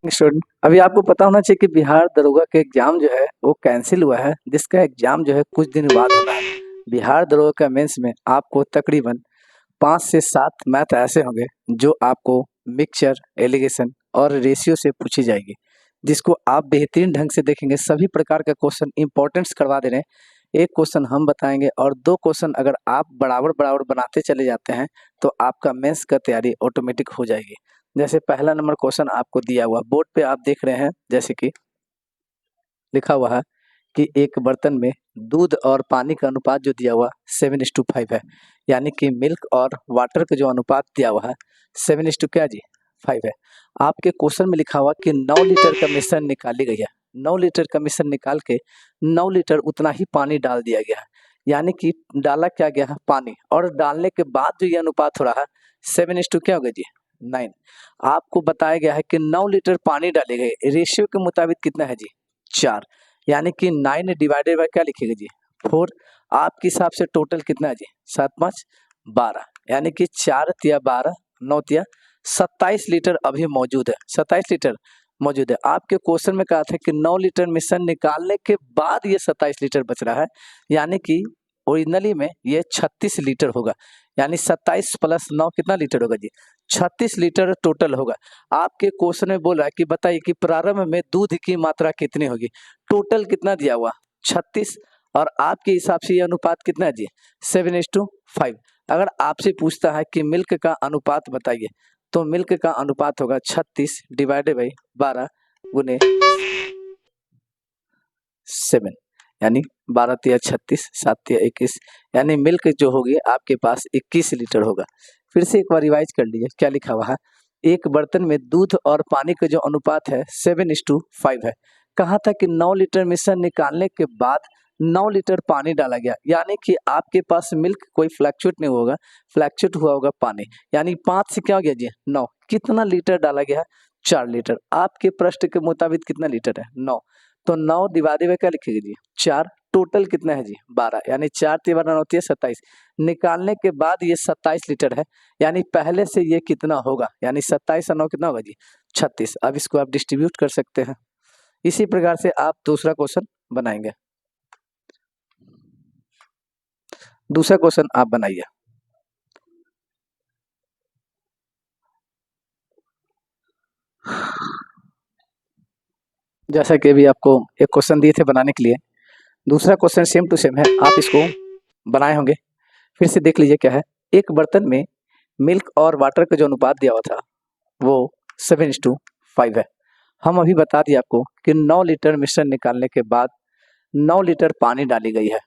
Student, अभी आपको पता होना चाहिए कि बिहार दरोगा का एग्जाम जो है वो कैंसिल हुआ है, जिसका एग्जाम जो है कुछ दिन बाद होना है। बिहार दरोगा का मेंस में आपको तकरीबन 5 से 7 मैथ ऐसे होंगे जो आपको मिक्सचर, एलिगेशन और रेशियो से पूछी जाएगी, जिसको आप बेहतरीन ढंग से देखेंगे। सभी प्रकार का क्वेश्चन इंपॉर्टेंट्स करवा दे रहे हैं। एक क्वेश्चन हम बताएंगे और 2 क्वेश्चन अगर आप बराबर बराबर बनाते चले जाते हैं तो आपका मेंस का तैयारी ऑटोमेटिक हो जाएगी। जैसे पहला नंबर क्वेश्चन आपको दिया हुआ बोर्ड पे आप देख रहे हैं, जैसे कि लिखा हुआ है कि एक बर्तन में दूध और पानी का अनुपात जो दिया हुआ 7:5 है, यानी कि मिल्क और वाटर का जो अनुपात दिया हुआ है 7 क्या जी 5 है। आपके क्वेश्चन में लिखा हुआ कि 9 लीटर का मिश्रण निकाली गई है। 9 लीटर का मिश्रण निकाल के 9 लीटर उतना ही पानी डाल दिया गया है, यानी कि डाला क्या गया है पानी, और डालने के बाद जो ये अनुपात हो रहा है 7 क्या होगा जी 9। आपको बताया गया है कि 9 लीटर पानी डाले गए, रेशियो के मुताबिक कितना है जी 4, यानी कि 9 डिवाइडेड बाय क्या लिखेगा जी 4। आपके हिसाब से टोटल कितना है जी 7×5 12, यानी कि 4 तिया 12 9 तिया 27 लीटर अभी मौजूद है। 27 लीटर मौजूद है। आपके क्वेश्चन में कहा था कि 9 लीटर मिश्रण निकालने के बाद ये 27 लीटर बच रहा है, यानी कि ओरिजिनली में ये 36 लीटर होगा, यानी 27 + 9 कितना लीटर होगा जी 36 लीटर टोटल होगा। आपके क्वेश्चन में बोला कि बताइए कि प्रारंभ में दूध की मात्रा कितनी होगी। टोटल कितना दिया हुआ 36, और आपके हिसाब से ये अनुपात कितना है जी 7:5। अगर आपसे पूछता है कि मिल्क का अनुपात बताइए, तो मिल्क का अनुपात होगा 36 डिवाइडेड बाई 12 गुने 7, यानी 12 तिया 36 7 तिया 21, यानी मिल्क जो होगी आपके पास 21 लीटर होगा। फिर से एक बार रिवाइज कर लीजिए क्या लिखा हुआ है। एक बर्तन में दूध और पानी का जो अनुपात है 7:5 है। कहा था कि 9 लीटर मिश्रण निकालने के बाद 9 लीटर पानी डाला गया, यानी कि आपके पास मिल्क कोई फ्लैक्चुएट नहीं होगा, फ्लैक्चुएट हुआ होगा पानी, यानी 5 से क्या हो गया जी 9। कितना लीटर डाला गया है 4 लीटर। आपके प्रश्न के मुताबिक कितना लीटर है 9, तो 9 डिवाइडेड बाय क्या लिखेंगे जी 4। टोटल कितना है जी 12, यानी 4 × 12 होती है 27। निकालने के बाद ये 27 लीटर है, यानी पहले से ये कितना होगा, यानी 27 और 9 कितना होगा जी 36। अब इसको आप डिस्ट्रीब्यूट कर सकते हैं। इसी प्रकार से आप दूसरा क्वेश्चन बनाएंगे। दूसरा क्वेश्चन आप बनाइए। जैसा कि अभी आपको एक क्वेश्चन दिए थे बनाने के लिए, दूसरा क्वेश्चन सेम टू सेम है, आप इसको बनाए होंगे। फिर से देख लीजिए क्या है। एक बर्तन में मिल्क और वाटर का जो अनुपात दिया हुआ था वो 7:5 है। हम अभी बता दिए आपको कि 9 लीटर मिश्रण निकालने के बाद 9 लीटर पानी डाली गई है।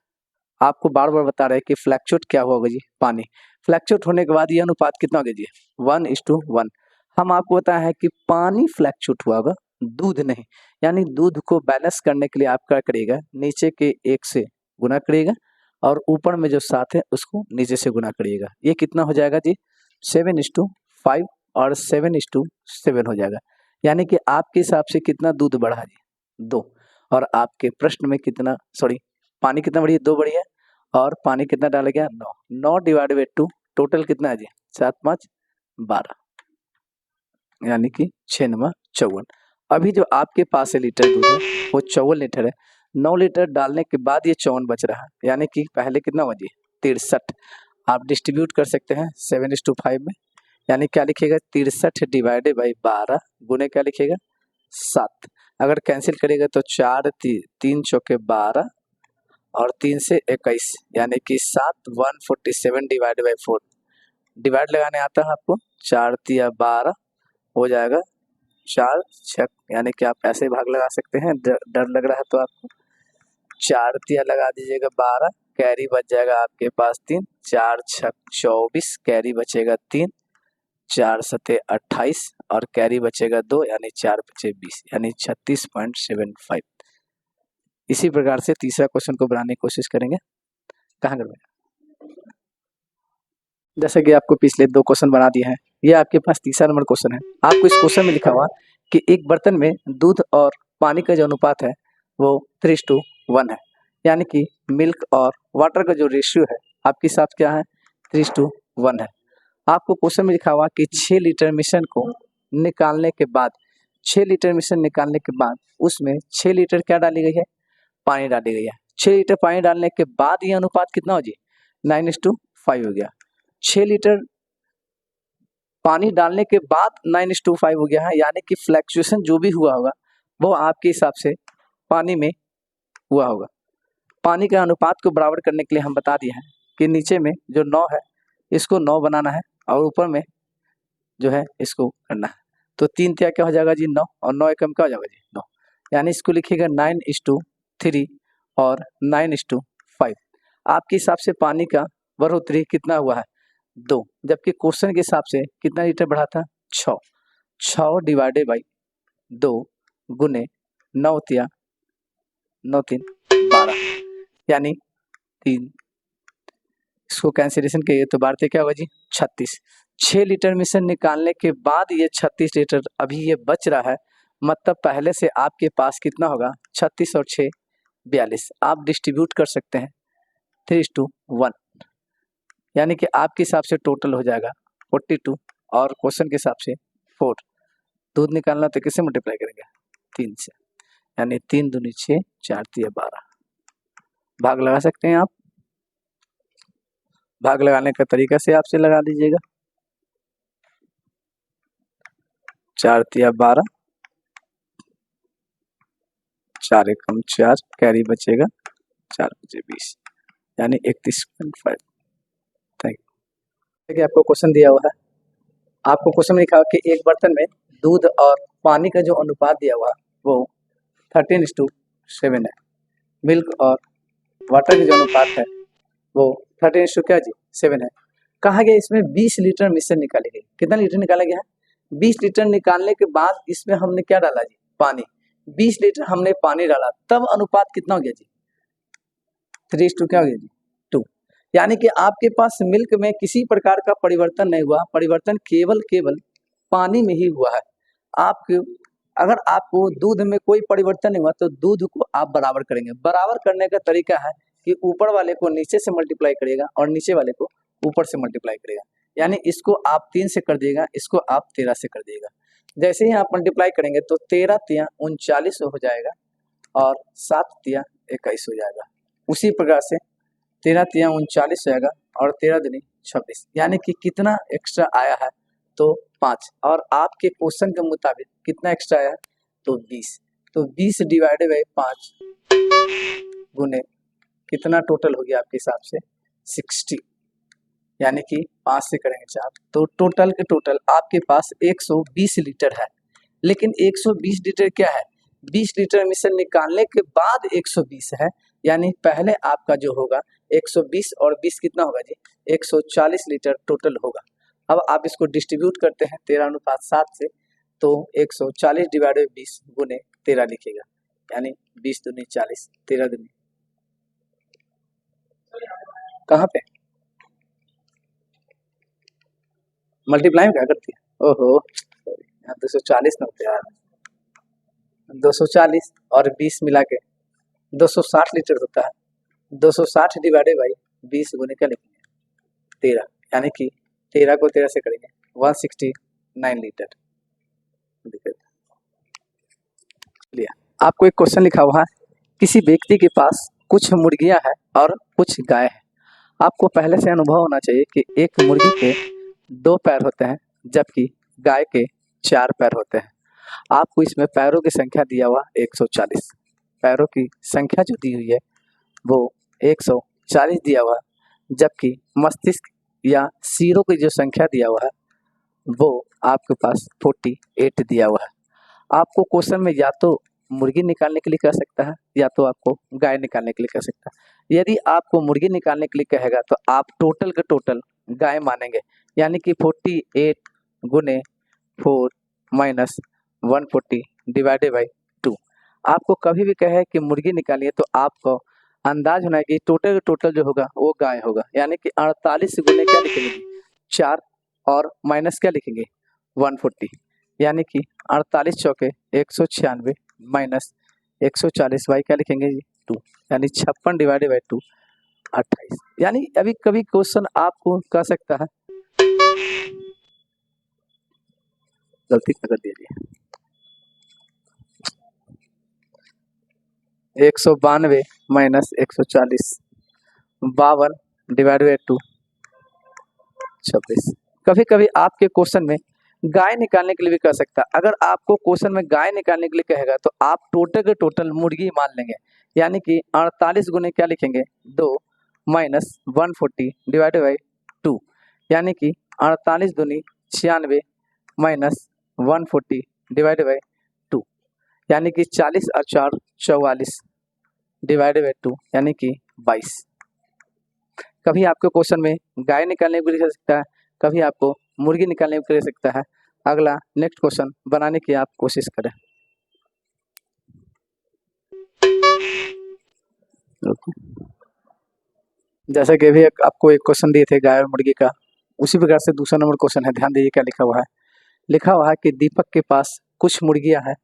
आपको बार बार बता रहे हैं कि फ्लैक्चुएट क्या हुआ होगा जी पानी। फ्लैक्चुएट होने के बाद ये अनुपात कितना हो गया जी 1:1। हम आपको बताया है कि पानी फ्लैक्चुएट हुआ होगा, दूध नहीं, यानी दूध को बैलेंस करने के लिए आप क्या करिएगा, नीचे के 1 से गुना करिएगा और ऊपर में जो 7 है उसको नीचे से गुना करिएगा। ये कितना हो जाएगा जी 7:5 और 7:7 हो जाएगा, यानी कि आपके हिसाब से कितना दूध बढ़ा जी 2। और आपके प्रश्न में कितना पानी कितना बढ़ी है 2 बढ़ी है, और पानी कितना डाला गया 9। 9 डिवाइडेड बाई 2 टोटल कितना है जी 7×5 12, यानी कि 6×9 54। अभी जो आपके पास है लीटर दूध है वो 54 लीटर है। 9 लीटर डालने के बाद ये 54 बच रहा है, यानी कि पहले कितना हुआ जी 63। आप डिस्ट्रीब्यूट कर सकते हैं 7:5 में, यानी क्या लिखिएगा 63 डिवाइडेड बाई 12 गुने क्या लिखिएगा 7। अगर कैंसिल करिएगा तो 4 3 चौके 12 और 3 से 21, यानी कि 7 147 डिवाइडेड बाई 4। डिवाइड लगाने आता है आपको, 4 तिया 12 हो जाएगा 4 6, यानी कि आप ऐसे भाग लगा सकते हैं। डर लग रहा है तो आपको 4 तिया लगा दीजिएगा 12, कैरी बच जाएगा आपके पास 3, 4 6 24, कैरी बचेगा 3, 4 7 28 और कैरी बचेगा 2, यानी 4 बचे 20, यानी 36.75। इसी प्रकार से तीसरा क्वेश्चन को बनाने की कोशिश करेंगे। कहाँ कर जैसे कि आपको पिछले 2 क्वेश्चन बना दिए हैं, ये आपके पास तीसरा नंबर क्वेश्चन है। आपको इस क्वेश्चन में लिखा हुआ कि एक बर्तन में दूध और पानी का जो अनुपात है वो 3:1 है, यानी कि मिल्क और वाटर का जो रेशियो है आपके हिसाब से क्या है 3:1 है। आपको क्वेश्चन में लिखा हुआ कि 6 लीटर मिश्रण को निकालने के बाद 6 लीटर मिश्रण निकालने के बाद उसमें 6 लीटर क्या डाली गई है, पानी डाली गई है। 6 लीटर पानी डालने के बाद ये अनुपात कितना हो जी, 9:5 हो गया। 6 लीटर पानी डालने के बाद 9:5 हो गया है, यानी कि फ्लैक्चुएशन जो भी हुआ होगा वो आपके हिसाब से पानी में हुआ होगा। पानी के अनुपात को बराबर करने के लिए हम बता दिए हैं कि नीचे में जो 9 है इसको 9 बनाना है और ऊपर में जो है इसको करना है। तो 3 तिया क्या हो जाएगा जी 9 और 9 एकम क्या हो जाएगा जी 9, यानी इसको लिखिएगा 9:3 और 9:5। आपके हिसाब से पानी का बढ़ोतरी कितना हुआ है 2, जबकि क्वेश्चन के हिसाब से कितना लीटर बढ़ा था 6। 6 डिवाइडेड बाई 2 गुने 9 तिया 9 3 12, यानी 3, इसको कैंसिलेशन किए तो बारते क्या होगा जी 36। 6 लीटर मिश्रण निकालने के बाद ये 36 लीटर अभी ये बच रहा है, मतलब पहले से आपके पास कितना होगा 36 और 6 42। आप डिस्ट्रीब्यूट कर सकते हैं 3:1, यानी कि आपके हिसाब से टोटल हो जाएगा 42 और क्वेश्चन के हिसाब से 4। दूध निकालना तो किससे मल्टीप्लाई करेंगे 3 से, यानी 3 दूनी 6 4 तिया 12। भाग लगा सकते हैं आप, भाग लगाने का तरीका से आपसे लगा लीजिएगा। 4 तिया 12, 4 एकम 4, कैरी बचेगा 4 बचे 20, यानी 31.5। Thank you. देखिए आपको क्वेश्चन दिया हुआ है, आपको क्वेश्चन में लिखा हुआ कि एक बर्तन में दूध और पानी का जो अनुपात दिया हुआ वो 13:7 है। मिल्क और वाटर का जो अनुपात है वो 13 क्या जी 7 है। कहा गया इसमें 20 लीटर मिश्रण निकाली गई। कितना लीटर निकाला गया है 20 लीटर निकालने के बाद इसमें हमने क्या डाला जी पानी। 20 लीटर हमने पानी डाला, तब अनुपात कितना हो गया जी 3:2 क्या हो गया जी 2, यानी कि आपके पास मिल्क में किसी प्रकार का परिवर्तन नहीं हुआ, परिवर्तन केवल पानी में ही हुआ है। आपके अगर आपको दूध में कोई परिवर्तन नहीं हुआ तो दूध को आप बराबर करेंगे। बराबर करने का तरीका है कि ऊपर वाले को नीचे से मल्टीप्लाई करिएगा और नीचे वाले को ऊपर से मल्टीप्लाई करिएगा, यानी इसको आप 3 से कर दिएगा, इसको आप 13 से कर दिएगा। जैसे ही आप मल्टीप्लाई करेंगे तो 13 तिया 39 हो जाएगा और 7 तिया 21 हो जाएगा। उसी प्रकार से 13 तिया 39 हो जाएगा और 13 दूनी 26, यानी कि कितना एक्स्ट्रा आया है तो 5, और आपके क्वेश्चन के मुताबिक कितना एक्स्ट्रा आया तो 20। तो 20 डिवाइडेड बाई 5 गुने कितना टोटल हो गया आपके हिसाब से 60, यानी कि 5 से करेंगे 4 तो टोटल के टोटल आपके पास 120 लीटर है। लेकिन 120 लीटर क्या है 20 लीटर मिश्रण निकालने के बाद 120 है, यानी पहले आपका जो होगा 120 और 20 कितना होगा जी 140 लीटर टोटल होगा। अब आप इसको डिस्ट्रीब्यूट करते हैं 13:7 से, तो 140 डिवाइडेड 20 गुने 13 लिखेगा, यानी 20 दूनी 40 13 दूनी कहाँ पे मल्टीप्लाई में क्या करती है ओहो 240 ना होते यार, 240 और 20 मिला के 260 लीटर होता है। 260 डिवाइडेड बाई 20 गुने क्या लिखेंगे 13, यानी कि 13 को 13 से करेंगे 169 लीटर। आपको एक क्वेश्चन लिखा हुआ है, किसी व्यक्ति के पास कुछ मुर्गियां हैं और कुछ गाय हैं। आपको पहले से अनुभव होना चाहिए कि एक मुर्गी के 2 पैर होते हैं जबकि गाय के 4 पैर होते हैं। आपको इसमें पैरों की संख्या दिया हुआ 140, पैरों की संख्या जो दी हुई है वो 140 दिया हुआ है, जबकि मस्तिष्क या सिरों की जो संख्या दिया हुआ है वो आपके पास 48 दिया हुआ है। आपको क्वेश्चन में या तो मुर्गी निकालने के लिए कह सकता है या तो आपको गाय निकालने के लिए कह सकता है। यदि आपको मुर्गी निकालने के लिए कहेगा तो आप टोटल के टोटल गाय मानेंगे, यानी कि 48 गुने 4 माइनस 140 डिवाइडेड बाई 2। आपको कभी भी कहे कि मुर्गी निकालिए तो आपको अंदाज होना है कि टोटल जो होगा वो गाय होगा, यानी कि 48 गुने क्या लिखेंगे 4 और माइनस क्या लिखेंगे 140, यानी कि 48 चौके 196 माइनस 140 बाई क्या लिखेंगे जी 2, यानी 56 डिवाइडेड बाई 2 28। यानी अभी कभी क्वेश्चन आपको कह सकता है गलती कर दीजिए 192 माइनस 140, 52 डिवाइड बाई 2 26। कभी कभी आपके क्वेश्चन में गाय निकालने के लिए भी कह सकता है। अगर आपको क्वेश्चन में गाय निकालने के लिए कहेगा तो आप टोटल के टोटल मुर्गी मान लेंगे, यानी कि 48 गुने क्या लिखेंगे 2 माइनस 140 डिवाइड बाई 2, यानी कि 48 दूनी 96 माइनस 140 डिवाइड बाई 2, यानी कि 40 और 4 44 डिवाइड बाई 2, यानी कि 22। कभी आपके क्वेश्चन में गाय निकालने के लिए कह सकता है, कभी आपको मुर्गी निकालने के लिए सकता है। अगला नेक्स्ट क्वेश्चन बनाने की आप कोशिश करें। जैसा कि अभी आपको एक क्वेश्चन दिए थे गाय और मुर्गी का, उसी प्रकार से दूसरा नंबर क्वेश्चन है। ध्यान दीजिए क्या लिखा हुआ है। लिखा हुआ है कि दीपक के पास कुछ मुर्गियां हैं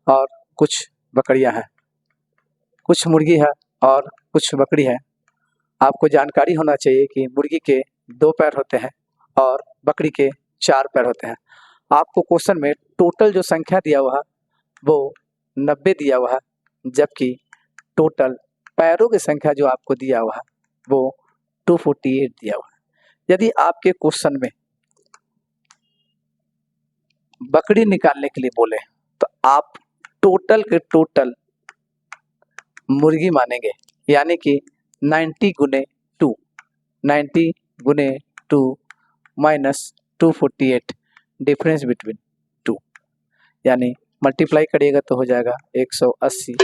और कुछ बकरियां हैं। कुछ मुर्गी है और कुछ बकरी है। आपको जानकारी होना चाहिए कि मुर्गी के 2 पैर होते हैं और बकरी के 4 पैर होते हैं। आपको क्वेश्चन में टोटल जो संख्या दिया हुआ है वो 90 दिया हुआ है, जबकि टोटल पैरों की संख्या जो आपको दिया हुआ है वो 248 दिया हुआ है। यदि आपके क्वेश्चन में बकरी निकालने के लिए बोले तो आप टोटल के टोटल मुर्गी मानेंगे, यानी कि 90 गुने 2, 90 गुने 2 माइनस 248 डिफरेंस बिटवीन 2, यानी मल्टीप्लाई करिएगा तो हो जाएगा 180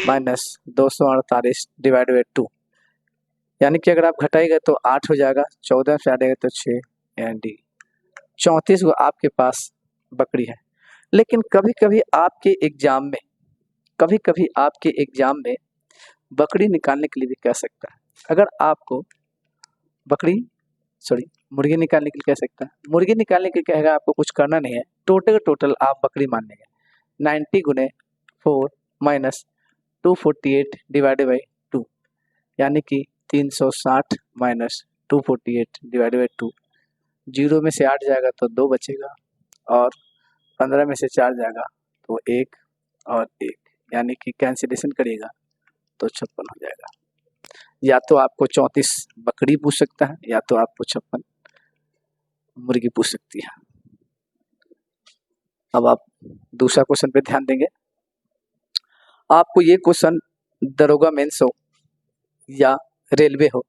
माइनस 248 डिवाइड बाई 2, यानी कि अगर आप घटाएगा तो 8 हो जाएगा, 14 से आएगा तो 6, यानी 34 को आपके पास बकरी है। लेकिन कभी कभी आपके एग्जाम में बकरी निकालने के लिए भी कह सकता है। अगर आपको मुर्गी निकालने के लिए कह सकता है। मुर्गी निकालने के लिए कहेगा, आपको कुछ करना नहीं है, टोटल आप बकरी मान लेंगे। 90 गुने 4 माइनस 248 डिवाइड बाई 2, यानी कि 360 माइनस 248 डिवाइड बाई 2। 0 में से 8 जाएगा तो 2 बचेगा और 15 में से 4 जाएगा तो 1 और 1, यानी कि कैंसिलेशन करिएगा तो 56 हो जाएगा। या तो आपको 34 बकरी पूछ सकता है या तो आपको 56 मुर्गी पूछ सकती है। अब आप दूसरा क्वेश्चन पे ध्यान देंगे। आपको ये क्वेश्चन दरोगा मेंस हो या रेलवे हो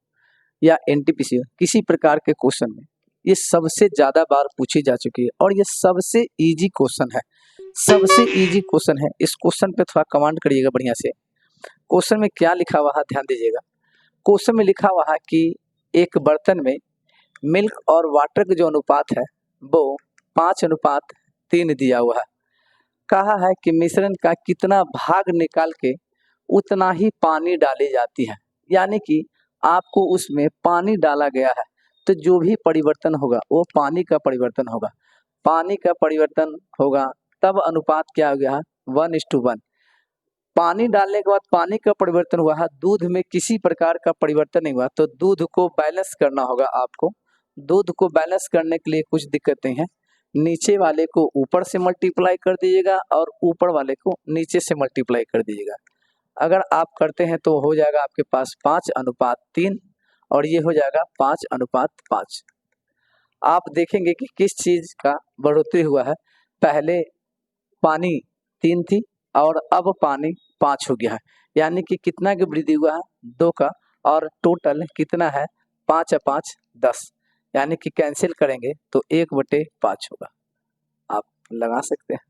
या एनटीपीसी हो, किसी प्रकार के क्वेश्चन में ये सबसे ज्यादा बार पूछी जा चुकी है और ये सबसे इजी क्वेश्चन है। सबसे इजी क्वेश्चन है। इस क्वेश्चन पे थोड़ा कमांड करिएगा बढ़िया से। क्वेश्चन में क्या लिखा हुआ है ध्यान दीजिएगा। क्वेश्चन में लिखा हुआ है कि एक बर्तन में मिल्क और वाटर का जो अनुपात है वो 5:3 दिया हुआ है। कहा है कि मिश्रण का कितना भाग निकाल के उतना ही पानी डाली जाती है, यानी कि आपको उसमें पानी डाला गया है तो जो भी परिवर्तन होगा वो पानी का परिवर्तन होगा। पानी का परिवर्तन होगा तब अनुपात क्या हो गया है 1:1। पानी डालने के बाद पानी का परिवर्तन हुआ है, दूध में किसी प्रकार का परिवर्तन नहीं हुआ, तो दूध को बैलेंस करना होगा आपको। दूध को बैलेंस करने के लिए कुछ दिक्कतें हैं। नीचे वाले को ऊपर से मल्टीप्लाई कर दीजिएगा और ऊपर वाले को नीचे से मल्टीप्लाई कर दीजिएगा। अगर आप करते हैं तो हो जाएगा आपके पास 5:3 और ये हो जाएगा 5:5। आप देखेंगे कि किस चीज का बढ़ोतरी हुआ है। पहले पानी 3 थी और अब पानी 5 हो गया है, यानी कि कितना की वृद्धि हुआ है 2 का, और टोटल कितना है 5×5 10, यानी कि कैंसिल करेंगे तो 1/5 होगा। आप लगा सकते हैं।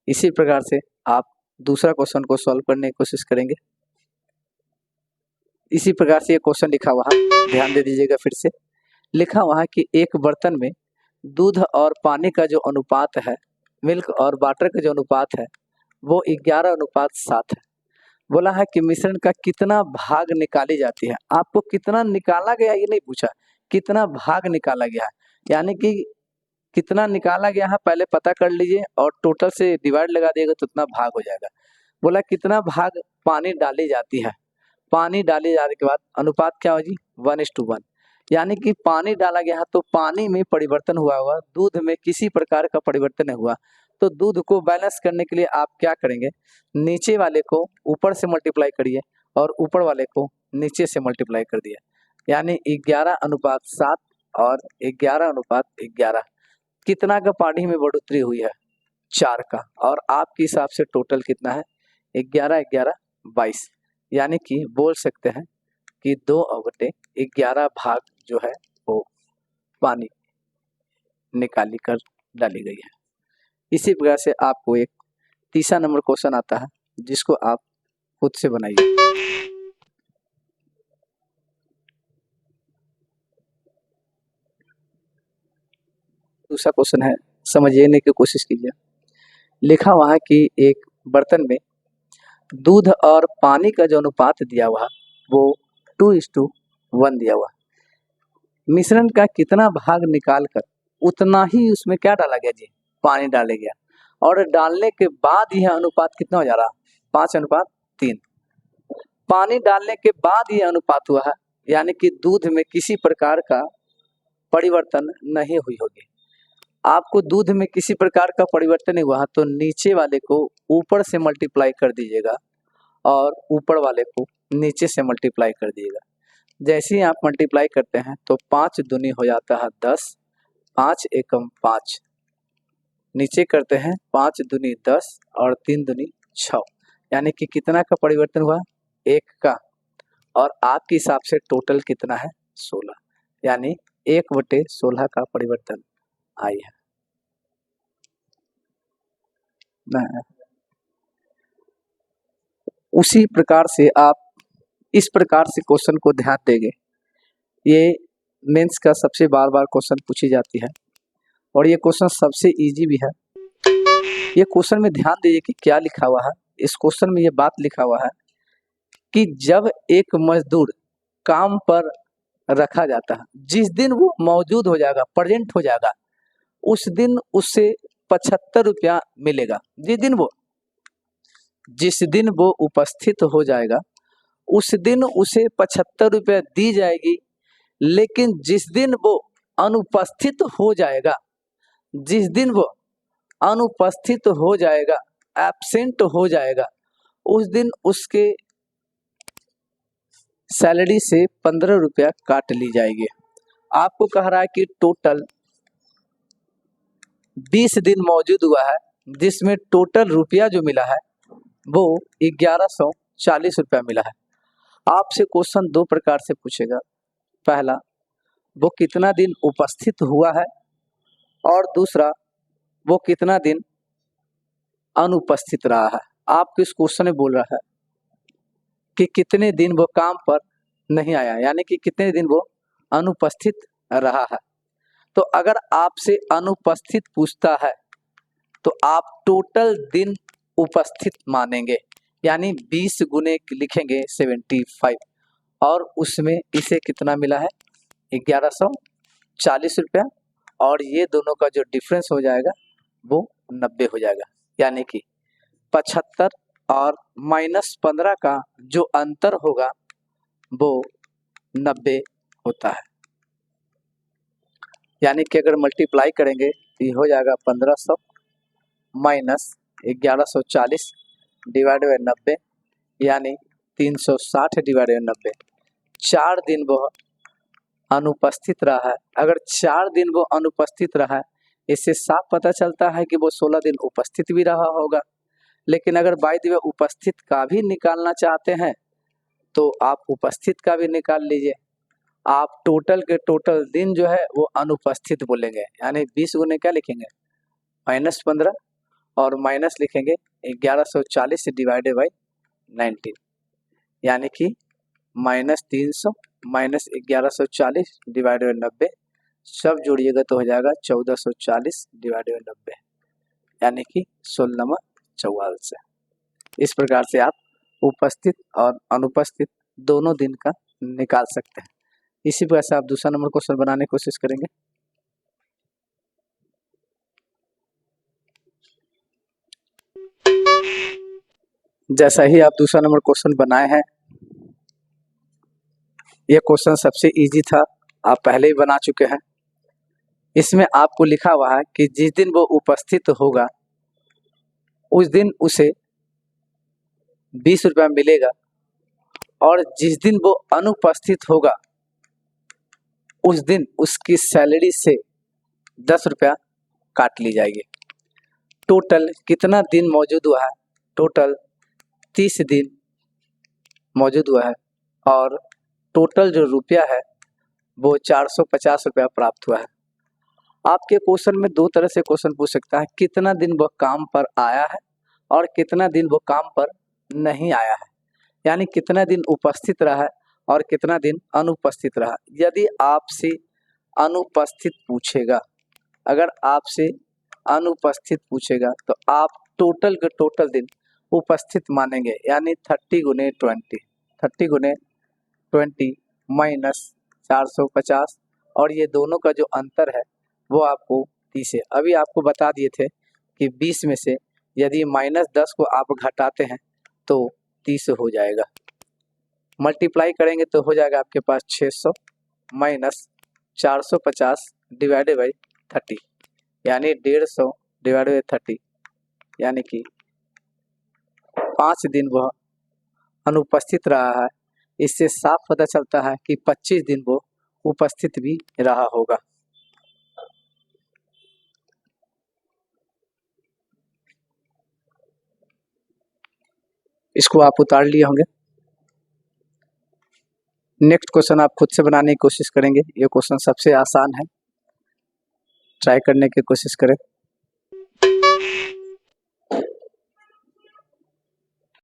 इसी प्रकार से आप दूसरा क्वेश्चन को सॉल्व करने की कोशिश करेंगे। इसी प्रकार से ये क्वेश्चन लिखा हुआ है, ध्यान दे दीजिएगा। फिर से लिखा हुआ है कि एक बर्तन में दूध और पानी का जो अनुपात है, मिल्क और वाटर का जो अनुपात है वो 11:7 है। बोला है कि मिश्रण का कितना भाग निकाली जाती है। आपको कितना निकाला गया ये नहीं पूछा, कितना भाग निकाला गया है, यानी कि कितना निकाला गया है पहले पता कर लीजिए और टोटल से डिवाइड लगा दिएगा तो उतना भाग हो जाएगा। बोला कितना भाग पानी डाली जाती है। पानी डाले जाने के बाद अनुपात क्या हो जी 1:1, यानी कि पानी डाला गया है तो पानी में परिवर्तन हुआ, दूध में किसी प्रकार का परिवर्तन नहीं हुआ, तो दूध को बैलेंस करने के लिए आप क्या करेंगे, नीचे वाले को ऊपर से मल्टीप्लाई करिए और ऊपर वाले को नीचे से मल्टीप्लाई कर दिया, यानी 11:7 और 11:11। कितना का पानी में बढ़ोतरी हुई है, 4 का। और आपके हिसाब से टोटल कितना है, 11-11-22, यानी कि बोल सकते हैं कि 2/11 भाग जो है वो पानी निकाली कर डाली गई है। इसी प्रकार से आपको एक तीसरा नंबर क्वेश्चन आता है, जिसको आप खुद से बनाइए। दूसरा क्वेश्चन है, समझने की कोशिश कीजिए। लिखा हुआ है कि एक बर्तन में दूध और पानी का जो अनुपात दिया हुआ वो 2:1 दिया हुआ। मिश्रण का कितना भाग निकालकर उतना ही उसमें क्या डाला गया जी, पानी डाला गया, और डालने के बाद यह अनुपात कितना हो जा रहा, 5:3। पानी डालने के बाद यह अनुपात हुआ है, यानी कि दूध में किसी प्रकार का परिवर्तन नहीं हुई होगी। आपको दूध में किसी प्रकार का परिवर्तन नहीं हुआ तो नीचे वाले को ऊपर से मल्टीप्लाई कर दीजिएगा और ऊपर वाले को नीचे से मल्टीप्लाई कर दीजिएगा। जैसे ही आप मल्टीप्लाई करते हैं तो 5 दूनी हो जाता है 10, 5 एकम 5, नीचे करते हैं 5 दूनी 10 और 3 दूनी 6, यानी कि कितना का परिवर्तन हुआ, 1 का। और आपके हिसाब से टोटल कितना है, 16, यानी 1/16 का परिवर्तन आई है। उसी प्रकार से आप इस प्रकार से क्वेश्चन को ध्यान देंगे, ये मेंस का सबसे बार बार क्वेश्चन पूछी जाती है और ये क्वेश्चन सबसे इजी भी है। ये क्वेश्चन में ध्यान दीजिए कि क्या लिखा हुआ है। इस क्वेश्चन में ये बात लिखा हुआ है कि जब एक मजदूर काम पर रखा जाता है, जिस दिन वो मौजूद हो जाएगा, प्रेजेंट हो जाएगा, उस दिन उससे 75 रुपया मिलेगा। जिस दिन वो उपस्थित हो जाएगा उस दिन उसे 75 रुपया दी जाएगी। लेकिन जिस दिन वो अनुपस्थित हो जाएगा, जिस दिन वो अनुपस्थित हो जाएगा, एब्सेंट हो जाएगा, उस दिन उसके सैलरी से 15 रुपया काट ली जाएगी। आपको कह रहा है कि टोटल 20 दिन मौजूद हुआ है, जिसमें टोटल रुपया जो मिला है वो 1140 रुपया मिला है। आपसे क्वेश्चन दो प्रकार से पूछेगा। पहला, वो कितना दिन उपस्थित हुआ है, और दूसरा, वो कितना दिन अनुपस्थित रहा है। आपको इस क्वेश्चन में बोल रहा है कि कितने दिन वो काम पर नहीं आया, यानी कि कितने दिन वो अनुपस्थित रहा है। तो अगर आपसे अनुपस्थित पूछता है तो आप टोटल दिन उपस्थित मानेंगे, यानी 20 गुने लिखेंगे 75, और उसमें इसे कितना मिला है, 1140 रुपया, और ये दोनों का जो डिफरेंस हो जाएगा वो 90 हो जाएगा। यानी कि 75 और -15 का जो अंतर होगा वो 90 होता है। यानी कि अगर मल्टीप्लाई करेंगे तो ये हो जाएगा 1500 माइनस 1140 डिवाइड बाई 90, यानी 360 डिवाइड बाई 90। 4 दिन वो अनुपस्थित रहा है। अगर 4 दिन वो अनुपस्थित रहा है, इससे साफ पता चलता है कि वो 16 दिन उपस्थित भी रहा होगा। लेकिन अगर बाय द वे उपस्थित का भी निकालना चाहते हैं तो आप उपस्थित का भी निकाल लीजिए। आप टोटल के टोटल दिन जो है वो अनुपस्थित बोलेंगे, यानी 20 गुने क्या लिखेंगे, -15, और माइनस लिखेंगे 1140 डिवाइडेड बाई 19, यानी कि -300 माइनस 1140 डिवाइडेड बाई 90, सब जोड़िएगा तो हो जाएगा 1440 डिवाइडेड बाई 90, यानी कि 16 से। इस प्रकार से आप उपस्थित और अनुपस्थित दोनों दिन का निकाल सकते हैं। इसी प्रकार से आप दूसरा नंबर क्वेश्चन बनाने की कोशिश करेंगे। जैसा ही आप दूसरा नंबर क्वेश्चन बनाए हैं, यह क्वेश्चन सबसे इजी था, आप पहले ही बना चुके हैं। इसमें आपको लिखा हुआ है कि जिस दिन वो उपस्थित होगा उस दिन उसे 20 रुपया मिलेगा और जिस दिन वो अनुपस्थित होगा उस दिन उसकी सैलरी से 10 रुपया काट ली जाएगी। टोटल कितना दिन मौजूद हुआ है? टोटल 30 दिन मौजूद हुआ है और टोटल जो रुपया है वो 450 रुपया प्राप्त हुआ है। आपके क्वेश्चन में दो तरह से क्वेश्चन पूछ सकता है, कितना दिन वो काम पर आया है और कितना दिन वो काम पर नहीं आया है, यानी कितना दिन उपस्थित रहा है और कितना दिन अनुपस्थित रहा। यदि आपसे अनुपस्थित पूछेगा, अगर आपसे अनुपस्थित पूछेगा तो आप टोटल के टोटल दिन उपस्थित मानेंगे, यानी 30 गुने 20, 30 गुने 20 माइनस 450 और ये दोनों का जो अंतर है वो आपको 30 है। अभी आपको बता दिए थे कि 20 में से यदि -10 को आप घटाते हैं तो 30 हो जाएगा। मल्टीप्लाई करेंगे तो हो जाएगा आपके पास 600 माइनस 450 डिवाइडेड बाई 30, यानी 150 डिवाइडेड बाई 30, यानी कि 5 दिन वह अनुपस्थित रहा है। इससे साफ पता चलता है कि 25 दिन वो उपस्थित भी रहा होगा। इसको आप उतार लिए होंगे। नेक्स्ट क्वेश्चन आप खुद से बनाने की कोशिश करेंगे। ये क्वेश्चन सबसे आसान है, ट्राई करने की कोशिश करें।